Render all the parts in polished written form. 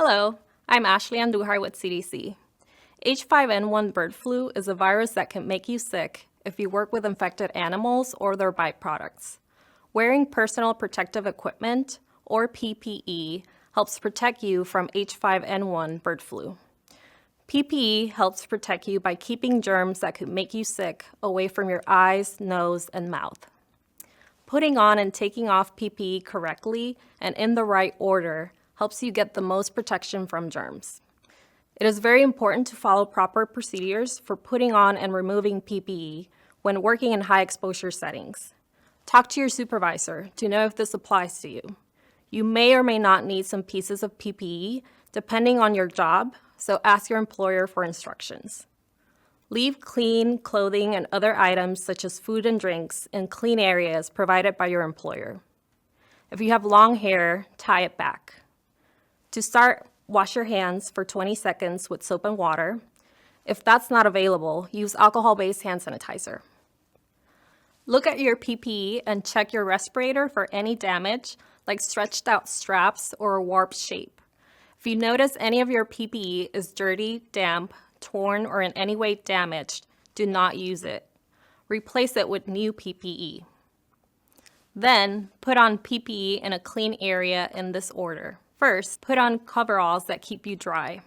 Hello, I'm Ashley Andujar with CDC. H5N1 bird flu is a virus that can make you sick if you work with infected animals or their byproducts. Wearing personal protective equipment, or PPE, helps protect you from H5N1 bird flu. PPE helps protect you by keeping germs that could make you sick away from your eyes, nose, and mouth. Putting on and taking off PPE correctly and in the right order helps you get the most protection from germs. It is very important to follow proper procedures for putting on and removing PPE when working in high exposure settings. Talk to your supervisor to know if this applies to you. You may or may not need some pieces of PPE depending on your job, so ask your employer for instructions. Leave clean clothing and other items such as food and drinks in clean areas provided by your employer. If you have long hair, tie it back. To start, wash your hands for 20 seconds with soap and water. If that's not available, use alcohol-based hand sanitizer. Look at your PPE and check your respirator for any damage, like stretched out straps or a warped shape. If you notice any of your PPE is dirty, damp, torn, or in any way damaged, do not use it. Replace it with new PPE. Then, put on PPE in a clean area in this order. First, put on coveralls that keep you dry.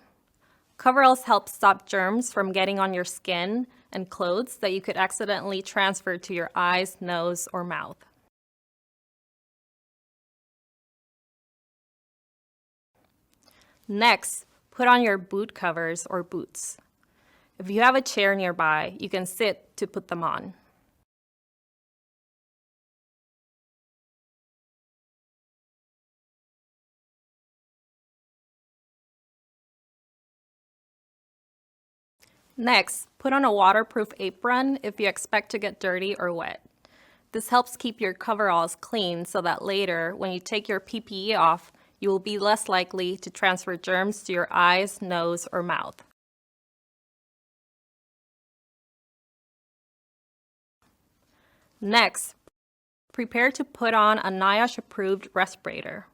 Coveralls help stop germs from getting on your skin and clothes that you could accidentally transfer to your eyes, nose, or mouth. Next, put on your boot covers or boots. If you have a chair nearby, you can sit to put them on. Next, put on a waterproof apron if you expect to get dirty or wet. This helps keep your coveralls clean so that later, when you take your PPE off, you will be less likely to transfer germs to your eyes, nose, or mouth. Next, prepare to put on a NIOSH-approved respirator.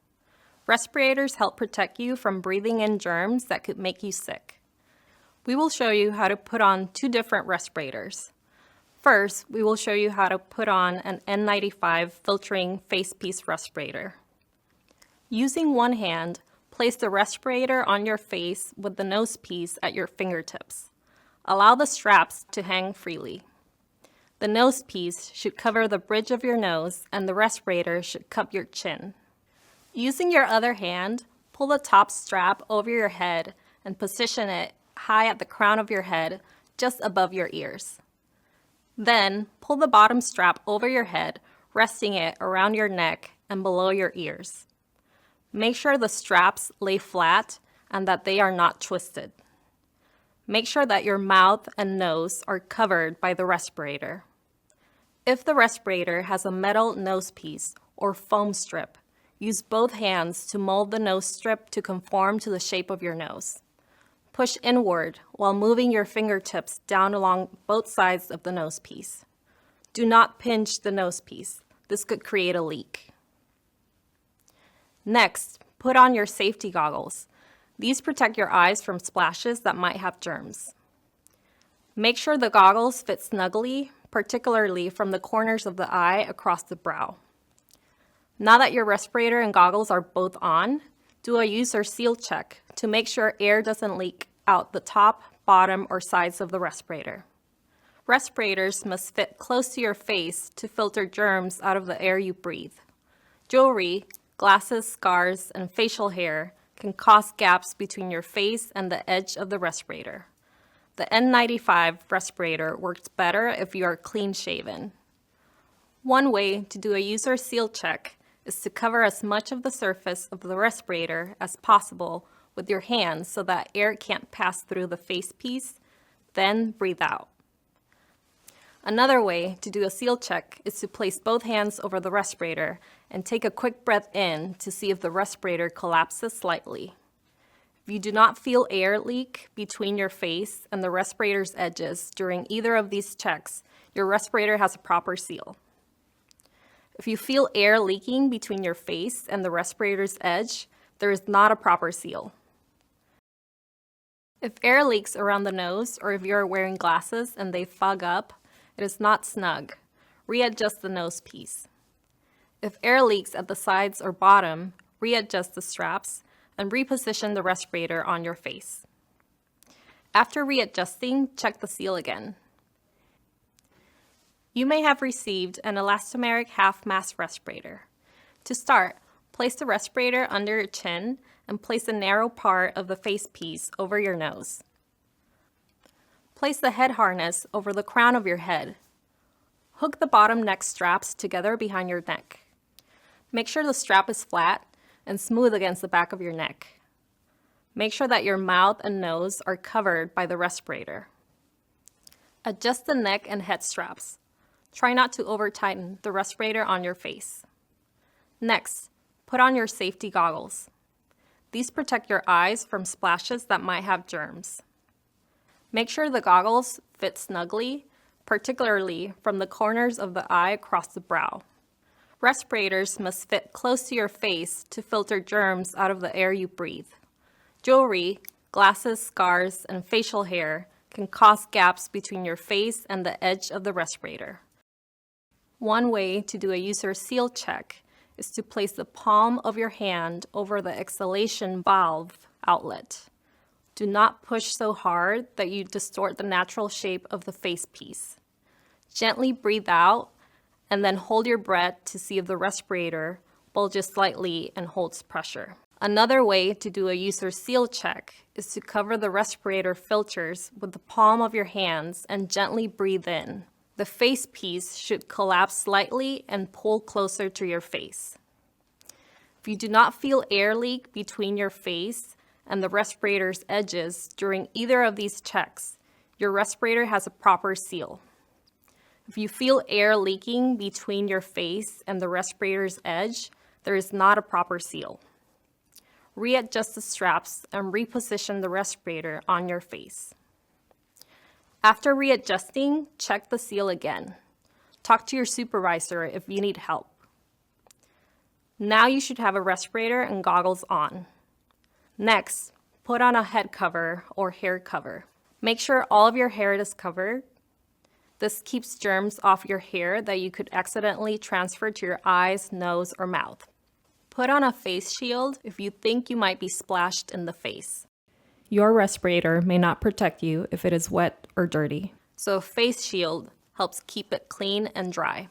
Respirators help protect you from breathing in germs that could make you sick. We will show you how to put on two different respirators. First, we will show you how to put on an N95 filtering facepiece respirator. Using one hand, place the respirator on your face with the nose piece at your fingertips. Allow the straps to hang freely. The nose piece should cover the bridge of your nose and the respirator should cup your chin. Using your other hand, pull the top strap over your head and position it high at the crown of your head, just above your ears. Then, pull the bottom strap over your head, resting it around your neck and below your ears. Make sure the straps lay flat and that they are not twisted. Make sure that your mouth and nose are covered by the respirator. If the respirator has a metal nose piece or foam strip, use both hands to mold the nose strip to conform to the shape of your nose. Push inward while moving your fingertips down along both sides of the nose piece. Do not pinch the nose piece. This could create a leak. Next, put on your safety goggles. These protect your eyes from splashes that might have germs. Make sure the goggles fit snugly, particularly from the corners of the eye across the brow. Now that your respirator and goggles are both on, do a user seal check to make sure air doesn't leak out the top, bottom, or sides of the respirator. Respirators must fit close to your face to filter germs out of the air you breathe. Jewelry, glasses, scars, and facial hair can cause gaps between your face and the edge of the respirator. The N95 respirator works better if you are clean-shaven. One way to do a user seal check is to cover as much of the surface of the respirator as possible with your hands so that air can't pass through the facepiece, then breathe out. Another way to do a seal check is to place both hands over the respirator and take a quick breath in to see if the respirator collapses slightly. If you do not feel air leak between your face and the respirator's edges during either of these checks, your respirator has a proper seal. If you feel air leaking between your face and the respirator's edge, there is not a proper seal. If air leaks around the nose or if you're wearing glasses and they fog up, it is not snug. Readjust the nose piece. If air leaks at the sides or bottom, readjust the straps and reposition the respirator on your face. After readjusting, check the seal again. You may have received an elastomeric half-mask respirator. To start, place the respirator under your chin and place a narrow part of the face piece over your nose. Place the head harness over the crown of your head. Hook the bottom neck straps together behind your neck. Make sure the strap is flat and smooth against the back of your neck. Make sure that your mouth and nose are covered by the respirator. Adjust the neck and head straps. Try not to over-tighten the respirator on your face. Next, put on your safety goggles. These protect your eyes from splashes that might have germs. Make sure the goggles fit snugly, particularly from the corners of the eye across the brow. Respirators must fit close to your face to filter germs out of the air you breathe. Jewelry, glasses, scars, and facial hair can cause gaps between your face and the edge of the respirator. One way to do a user seal check is to place the palm of your hand over the exhalation valve outlet. Do not push so hard that you distort the natural shape of the face piece. Gently breathe out and then hold your breath to see if the respirator bulges slightly and holds pressure. Another way to do a user seal check is to cover the respirator filters with the palm of your hands and gently breathe in. The face piece should collapse slightly and pull closer to your face. If you do not feel air leak between your face and the respirator's edges during either of these checks, your respirator has a proper seal. If you feel air leaking between your face and the respirator's edge, there is not a proper seal. Readjust the straps and reposition the respirator on your face. After readjusting, check the seal again. Talk to your supervisor if you need help. Now you should have a respirator and goggles on. Next, put on a head cover or hair cover. Make sure all of your hair is covered. This keeps germs off your hair that you could accidentally transfer to your eyes, nose, or mouth. Put on a face shield if you think you might be splashed in the face. Your respirator may not protect you if it is wet or dirty, so a face shield helps keep it clean and dry.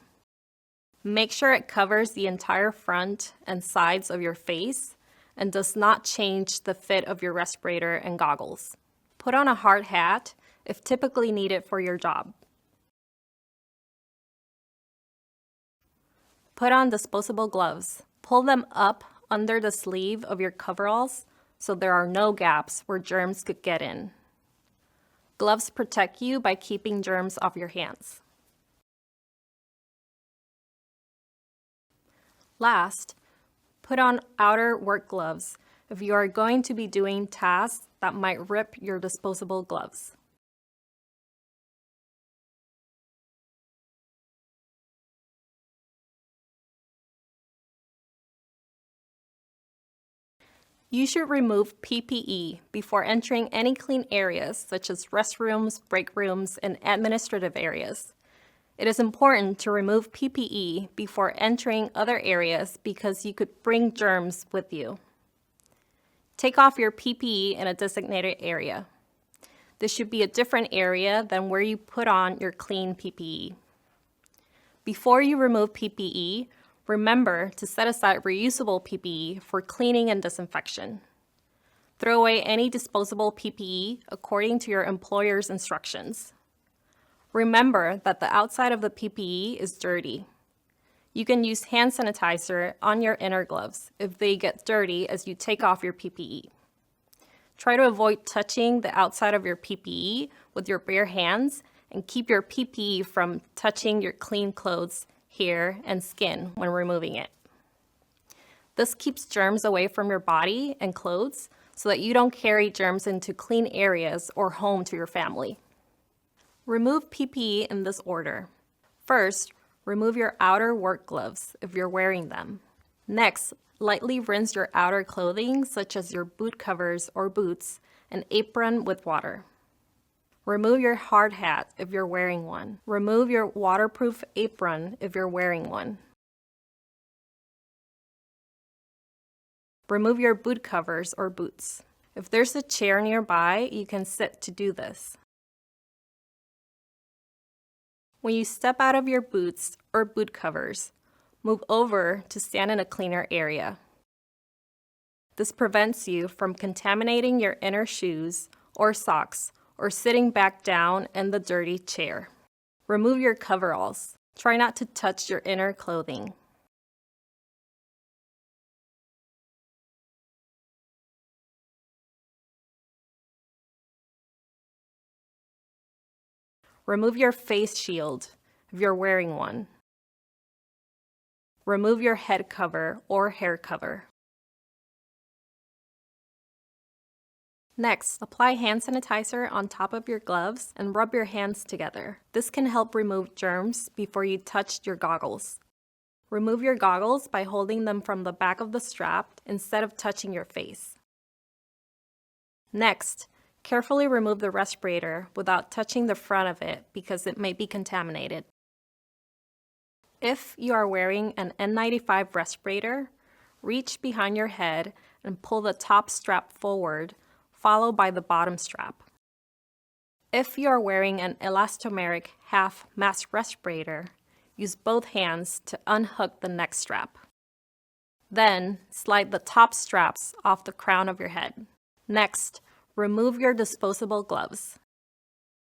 Make sure it covers the entire front and sides of your face and does not change the fit of your respirator and goggles. Put on a hard hat if typically needed for your job. Put on disposable gloves. Pull them up under the sleeve of your coveralls so there are no gaps where germs could get in. Gloves protect you by keeping germs off your hands. Last, put on outer work gloves if you are going to be doing tasks that might rip your disposable gloves. You should remove PPE before entering any clean areas such as restrooms, break rooms, and administrative areas. It is important to remove PPE before entering other areas because you could bring germs with you. Take off your PPE in a designated area. This should be a different area than where you put on your clean PPE. Before you remove PPE, remember to set aside reusable PPE for cleaning and disinfection. Throw away any disposable PPE according to your employer's instructions. Remember that the outside of the PPE is dirty. You can use hand sanitizer on your inner gloves if they get dirty as you take off your PPE. Try to avoid touching the outside of your PPE with your bare hands and keep your PPE from touching your clean clothes, hair, and skin when removing it. This keeps germs away from your body and clothes so that you don't carry germs into clean areas or home to your family. Remove PPE in this order. First, remove your outer work gloves if you're wearing them. Next, Lightly rinse your outer clothing, such as your boot covers or boots, and apron with water. Remove your hard hat if you're wearing one. Remove your waterproof apron if you're wearing one. Remove your boot covers or boots. If there's a chair nearby, you can sit to do this. When you step out of your boots or boot covers, move over to stand in a cleaner area. This prevents you from contaminating your inner shoes or socks or sitting back down in the dirty chair. Remove your coveralls. Try not to touch your inner clothing. Remove your face shield if you're wearing one. Remove your head cover or hair cover. Next, apply hand sanitizer on top of your gloves and rub your hands together. This can help remove germs before you touch your goggles. Remove your goggles by holding them from the back of the strap instead of touching your face. Next, carefully remove the respirator without touching the front of it because it may be contaminated. If you are wearing an N95 respirator, reach behind your head and pull the top strap forward, followed by the bottom strap. If you are wearing an elastomeric half mask respirator, use both hands to unhook the neck strap. Then, slide the top straps off the crown of your head. Next, remove your disposable gloves.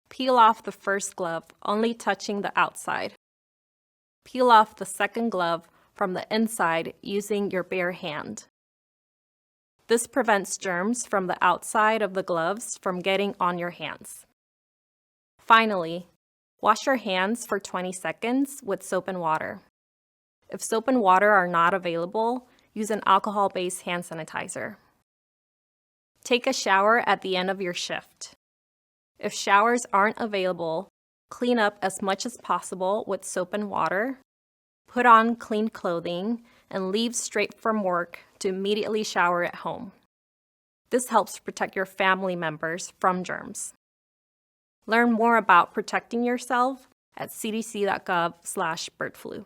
Peel off the first glove, only touching the outside. Peel off the second glove from the inside using your bare hand. This prevents germs from the outside of the gloves from getting on your hands. Finally, wash your hands for 20 seconds with soap and water. If soap and water are not available, use an alcohol-based hand sanitizer. Take a shower at the end of your shift. If showers aren't available, clean up as much as possible with soap and water, put on clean clothing, and leave straight from work to immediately shower at home. This helps protect your family members from germs. Learn more about protecting yourself at cdc.gov/birdflu.